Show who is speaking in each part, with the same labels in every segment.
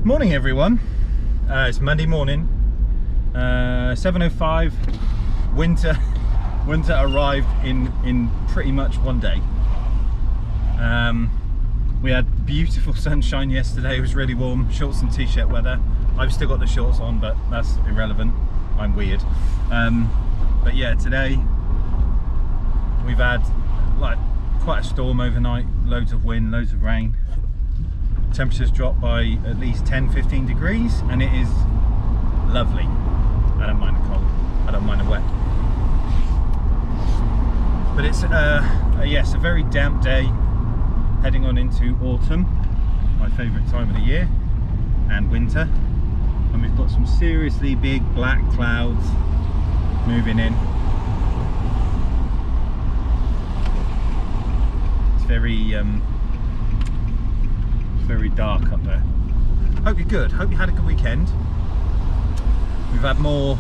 Speaker 1: Morning everyone, it's Monday morning, 7:05. Winter arrived in pretty much one day. We had beautiful sunshine yesterday. It was really warm, shorts and t-shirt weather. I've still got the shorts on, but that's irrelevant, I'm weird. But yeah, today we've had like quite a storm overnight, loads of wind, loads of rain. Temperatures dropped by at least 10-15 degrees and it is lovely. I don't mind the cold, I don't mind the wet. But it's yes, a very damp day heading on into autumn, my favourite time of the year, and winter. And we've got some seriously big black clouds moving in. It's very dark up there. Hope you're good, hope you had a good weekend. We've had more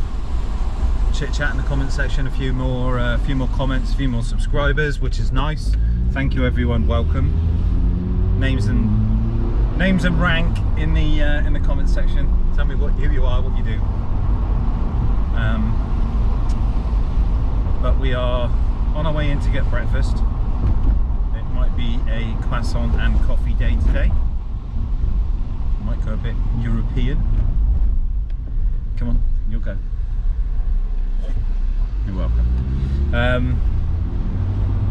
Speaker 1: chit chat in the comment section, a few more comments, a few more subscribers, which is nice. Thank you everyone, welcome. Names and rank in the comment section. Tell me who you are, what you do. But we are on our way in to get breakfast. It might be a croissant and coffee day today. Might go a bit European. Come on, you'll go. You're welcome.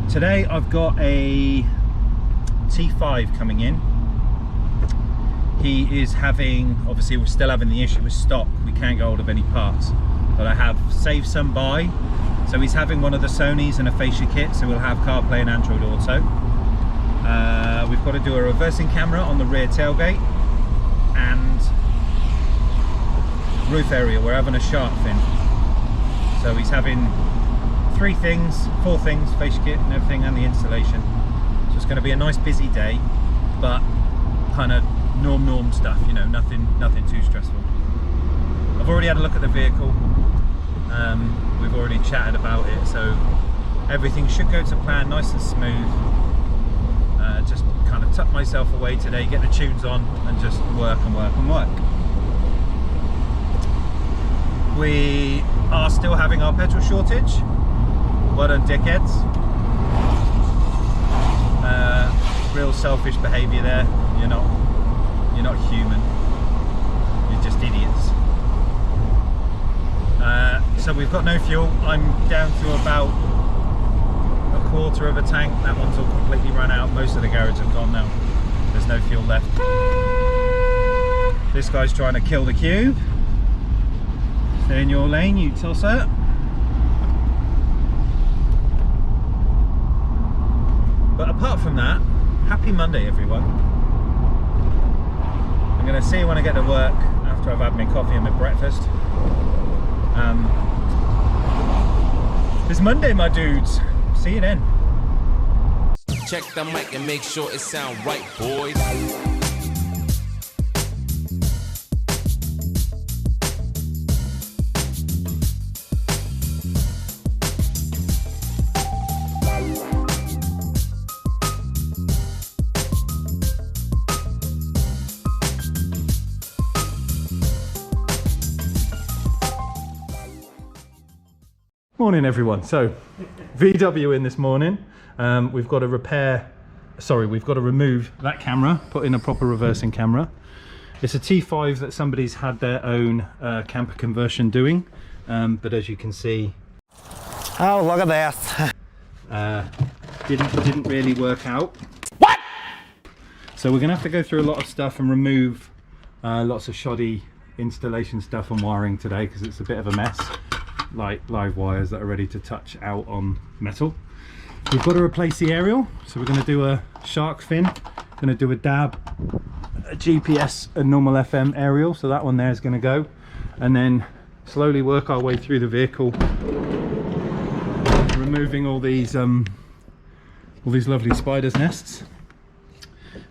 Speaker 1: Today I've got a T5 coming in. He is having, obviously we're still having the issue with stock. We can't get hold of any parts, but I have saved some by. So he's having one of the Sonys and a fascia kit, so we'll have CarPlay and Android Auto. We've got to do a reversing camera on the rear tailgate and roof area. We're having a shark fin. So he's having four things, fascia kit and everything, and the installation. So it's going to be a nice busy day, but kind of norm stuff, you know, nothing too stressful. I've already had a look at the vehicle. We've already chatted about it, so everything should go to plan, nice and smooth. Just kind of tuck myself away today, get the tunes on, and just work and work and work. We are still having our petrol shortage. Well done, dickheads. Real selfish behaviour there. You're not human. You're just idiots. So we've got no fuel. I'm down to about a quarter of a tank. That one's all completely run out. Most of the garage have gone now. There's no fuel left. This guy's trying to kill the cube. Stay in your lane, you tosser. But apart from that, happy Monday everyone. I'm going to see you when I get to work after I've had my coffee and my breakfast. It's Monday, my dudes. See you then.
Speaker 2: Check the mic and make sure it sound right, boys.
Speaker 1: Morning everyone. So VW in this morning. We've got to remove that camera, put in a proper reversing camera. It's a T5 that somebody's had their own camper conversion doing, but as you can see,
Speaker 3: oh, look at that.
Speaker 1: didn't really work out. What? So we're gonna have to go through a lot of stuff and remove lots of shoddy installation stuff and wiring today, because it's a bit of a mess, like live wires that are ready to touch out on metal. We've got to replace the aerial, so we're going to do a shark fin, going to do a DAB, a GPS and normal FM aerial, so that one there is going to go, and then slowly work our way through the vehicle, removing all these lovely spiders' nests,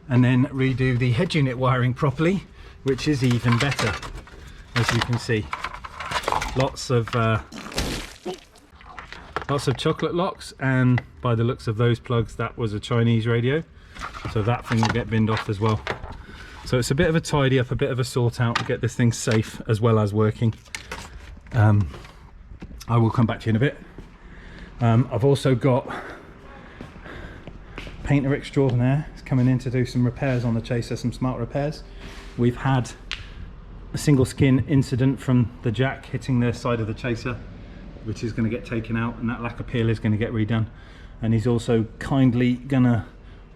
Speaker 1: and then redo the head unit wiring properly, which is even better, as you can see. Lots of chocolate locks, and by the looks of those plugs, that was a Chinese radio, so that thing will get binned off as well. So it's a bit of a tidy up, a bit of a sort out to get this thing safe as well as working. I will come back to you in a bit. I've also got painter extraordinaire is coming in to do some repairs on the Chaser, some smart repairs. We've had a single skin incident from the jack hitting the side of the Chaser, which is going to get taken out, and that lacquer peel is going to get redone. And he's also kindly gonna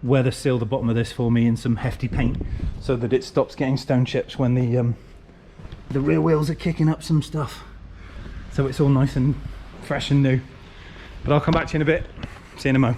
Speaker 1: weather seal the bottom of this for me in some hefty paint so that it stops getting stone chips when the rear wheels are kicking up some stuff, so it's all nice and fresh and new. But I'll come back to you in a bit. See you in a mo.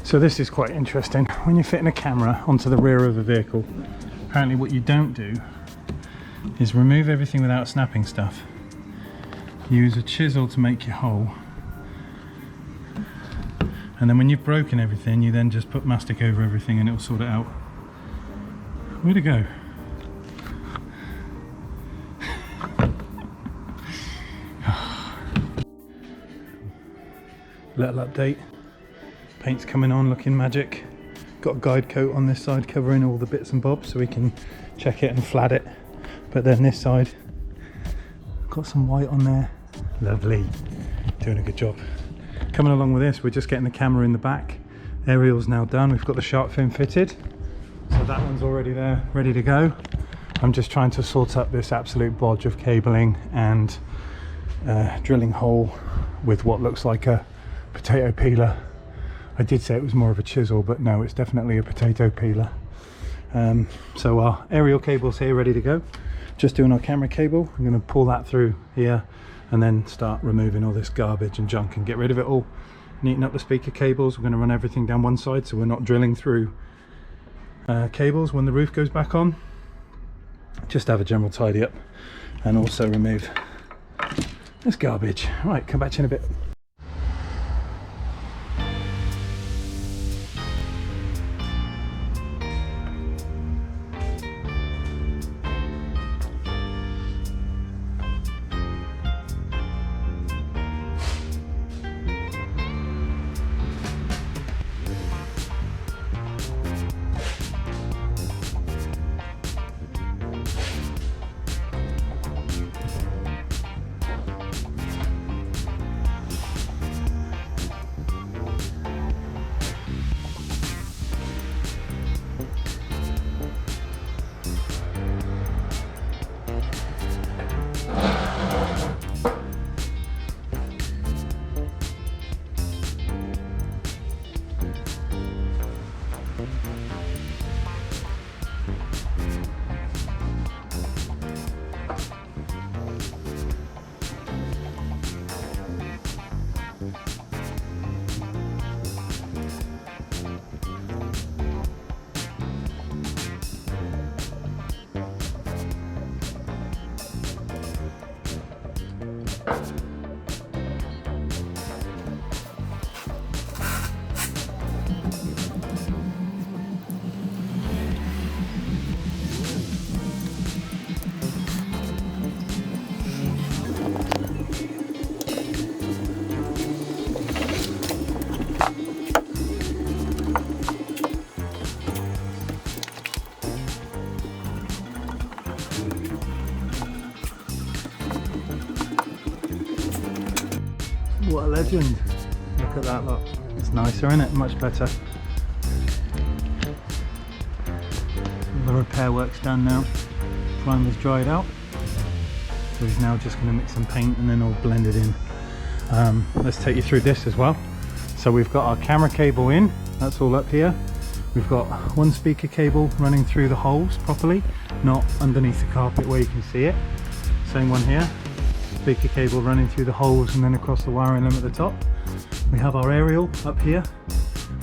Speaker 1: So this is quite interesting. When you're fitting a camera onto the rear of a vehicle, apparently what you don't do is remove everything without snapping stuff. Use a chisel to make your hole, and then when you've broken everything, you then just put mastic over everything and it'll sort it out. Way to go. Little update. Paint's coming on, looking magic. Got a guide coat on this side covering all the bits and bobs so we can check it and flat it. But then this side, got some white on there. Lovely. Doing a good job. Coming along with this, we're just getting the camera in the back. Aerial's now done. We've got the shark fin fitted. So that one's already there, ready to go. I'm just trying to sort up this absolute bodge of cabling and drilling hole with what looks like a potato peeler. I did say it was more of a chisel, but no, it's definitely a potato peeler. So our aerial cable's here ready to go. Just doing our camera cable. I'm going to pull that through here and then start removing all this garbage and junk and get rid of it all. Neaten up the speaker cables. We're going to run everything down one side so we're not drilling through cables when the roof goes back on. Just have a general tidy up and also remove this garbage. Right, come back to you in a bit. legend. Look at that, look. It's nicer, isn't it? Much better. All the repair work's done now. Primer's dried out. So he's now just going to mix some paint and then all blend it in. Let's take you through this as well. So we've got our camera cable in, that's all up here. We've got one speaker cable running through the holes properly, not underneath the carpet where you can see it. Same one here. Speaker cable running through the holes and then across the wiring loom at the top. We have our aerial up here.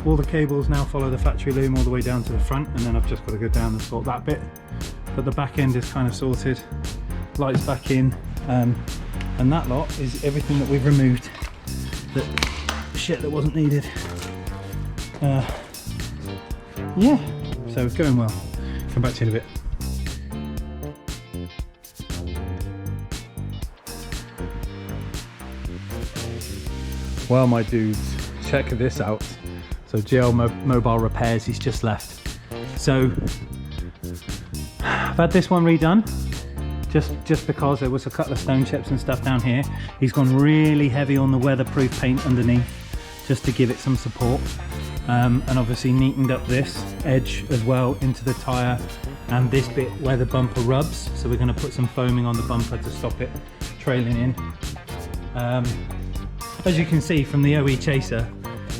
Speaker 1: All the cables now follow the factory loom all the way down to the front, and then I've just got to go down and sort that bit. But the back end is kind of sorted. Lights back in, and that lot is everything that we've removed. That shit that wasn't needed. Yeah, so it's going well. Come back to you in a bit. Well, my dudes, check this out. So GL Mobile Repairs, he's just left. So I've had this one redone just because there was a couple of stone chips and stuff down here. He's gone really heavy on the weatherproof paint underneath just to give it some support, and obviously neatened up this edge as well into the tyre and this bit where the bumper rubs. So we're going to put some foaming on the bumper to stop it trailing in. As you can see from the OE Chaser,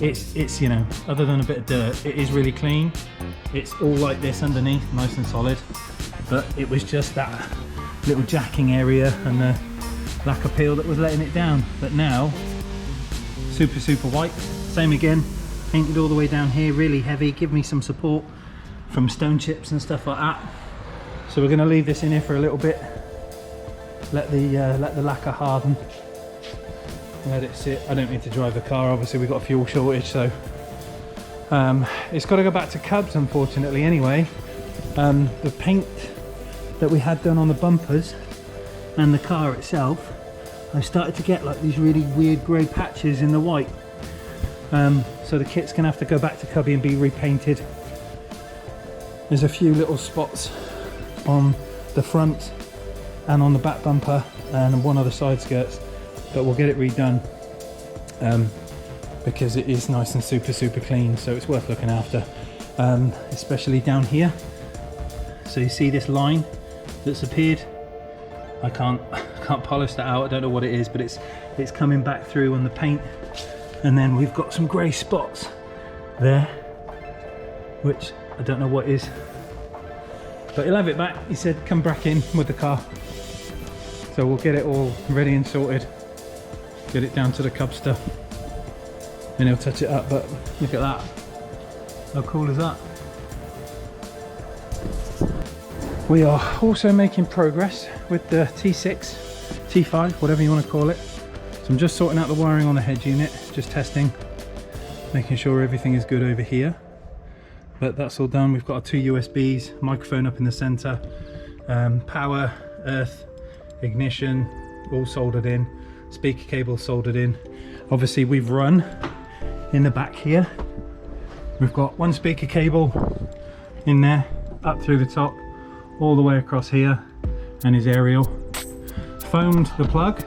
Speaker 1: it's you know, other than a bit of dirt, it is really clean. It's all like this underneath, nice and solid, but it was just that little jacking area and the lack of peel that was letting it down. But now, super white. Same again, painted all the way down here, really heavy, give me some support from stone chips and stuff like that. So we're going to leave this in here for a little bit, let the lacquer harden, let it sit. I don't need to drive the car, obviously we've got a fuel shortage, so it's got to go back to Cubs unfortunately anyway. The paint that we had done on the bumpers and the car itself, I've started to get like these really weird grey patches in the white. So the kit's gonna have to go back to Cubby and be repainted. There's a few little spots on the front and on the back bumper and one of the side skirts, but we'll get it redone because it is nice and super clean, so it's worth looking after, especially down here. So you see this line that's appeared? I can't polish that out, I don't know what it is, but it's coming back through on the paint. And then we've got some grey spots there, which I don't know what is, but he'll have it back. He said come back in with the car, so we'll get it all ready and sorted, get it down to the Cub stuff, and he'll touch it up. But look at that, how cool is that? We are also making progress with the T6, T5, whatever you want to call it. So I'm just sorting out the wiring on the head unit, just testing, making sure everything is good over here. But that's all done. We've got our two USBs, microphone up in the center, power, earth, ignition, all soldered in, speaker cable soldered in. Obviously we've run in the back here. We've got one speaker cable in there, up through the top, all the way across here, and his aerial. Foamed the plug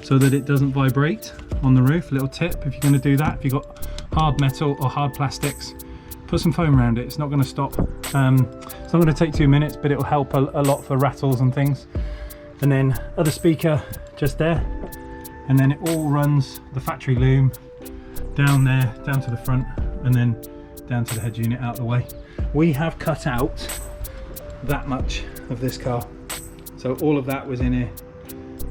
Speaker 1: so that it doesn't vibrate on the roof. Little tip, if you're going to do that, if you've got hard metal or hard plastics, put some foam around it. It's not going to stop. It's not going to take 2 minutes, but it will help a lot for rattles and things. And then other speaker just there, and then it all runs the factory loom down there, down to the front, and then down to the head unit out the way. We have cut out that much of this car, so all of that was in here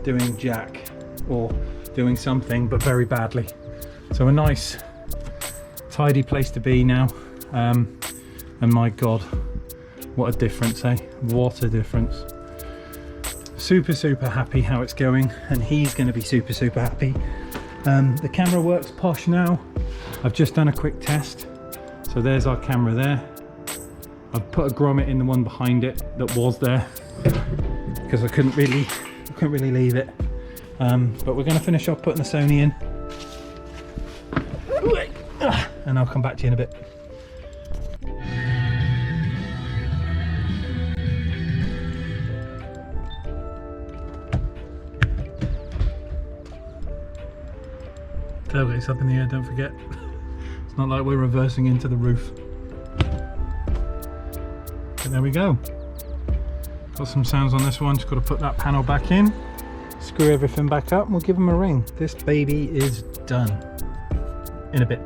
Speaker 1: doing jack or doing something, but very badly. So a nice tidy place to be now, and my god, what a difference, eh? What a difference. Super happy how it's going, and he's going to be super happy. The camera works posh now. I've just done a quick test, so there's our camera there. I've put a grommet in the one behind it that was there because I couldn't really leave it. But we're going to finish off putting the Sony in, and I'll come back to you in a bit. Tailgate's up in the air, don't forget. It's not like we're reversing into the roof. But there we go. Got some sounds on this one, just got to put that panel back in, screw everything back up, and we'll give them a ring. This baby is done. In a bit.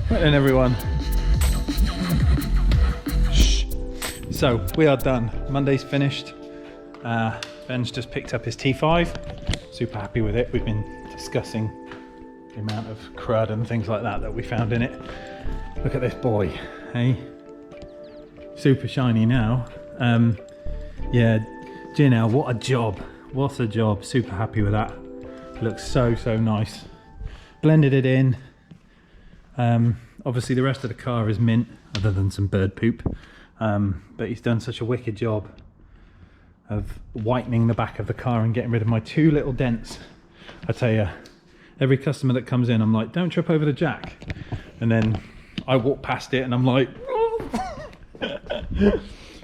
Speaker 1: Right then everyone. Shh. So we are done. Monday's finished. Ben's just picked up his T5. Super happy with it. We've been discussing the amount of crud and things like that we found in it. Look at this boy, hey? Super shiny now. Yeah, Janelle, what a job. What a job. Super happy with that. Looks so nice. Blended it in. Obviously the rest of the car is mint, other than some bird poop. But he's done such a wicked job of whitening the back of the car and getting rid of my 2 little dents. I tell you, every customer that comes in, I'm like, don't trip over the jack. And then I walk past it and I'm like,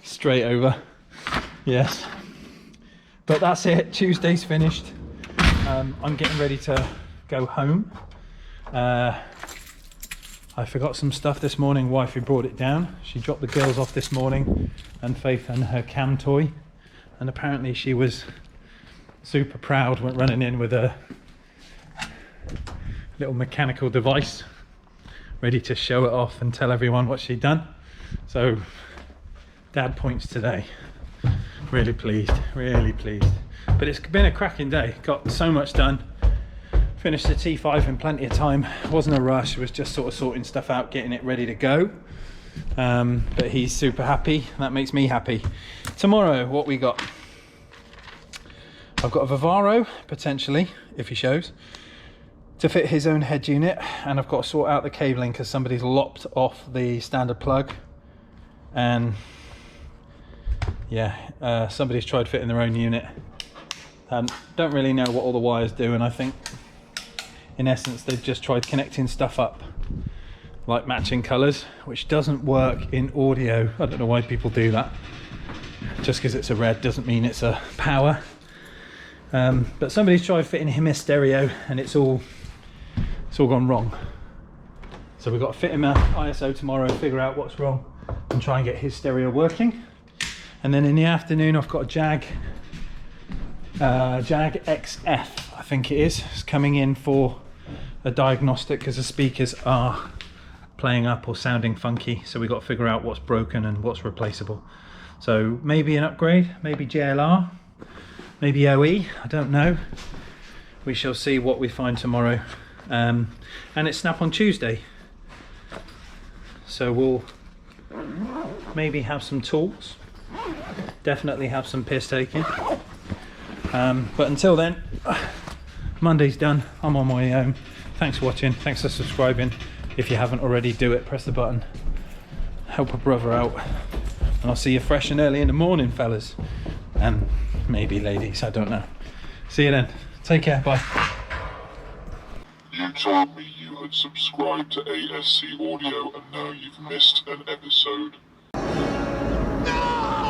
Speaker 1: straight over. Yes. But that's it, Tuesday's finished. I'm getting ready to go home. I forgot some stuff this morning. Wifey brought it down. She dropped the girls off this morning and Faith and her cam toy. And apparently she was super proud, went running in with a little mechanical device, ready to show it off and tell everyone what she'd done. So Dad points today. Really pleased, really pleased. But it's been a cracking day. Got so much done. Finished the T5 in plenty of time. Wasn't a rush, it was just sort of sorting stuff out, getting it ready to go. But he's super happy. That makes me happy. Tomorrow, what we got? I've got a Vivaro, potentially, if he shows, to fit his own head unit. And I've got to sort out the cabling because somebody's lopped off the standard plug. And yeah, somebody's tried fitting their own unit. Don't really know what all the wires do, and I think in essence they've just tried connecting stuff up like matching colours, which doesn't work in audio. I don't know why people do that. Just because it's a red doesn't mean it's a power. But somebody's tried fitting him a stereo and it's all gone wrong. So we've got to fit him a ISO tomorrow, figure out what's wrong and try and get his stereo working. And then in the afternoon I've got a Jag XF, I think it is. It's coming in for a diagnostic because the speakers are playing up or sounding funky, so we've got to figure out what's broken and what's replaceable. So maybe an upgrade, maybe JLR, maybe OE, I don't know. We shall see what we find tomorrow. And it's Snap on Tuesday, so we'll maybe have some tools, definitely have some piss taking. But until then, Monday's done. I'm on my way home. Thanks for watching, thanks for subscribing. If you haven't already, do it, press the button, help a brother out, and I'll see you fresh and early in the morning, fellas, and maybe ladies, I don't know. See you then, take care, bye.
Speaker 4: You told me you had subscribed to ASC Audio and now you've missed an episode. No!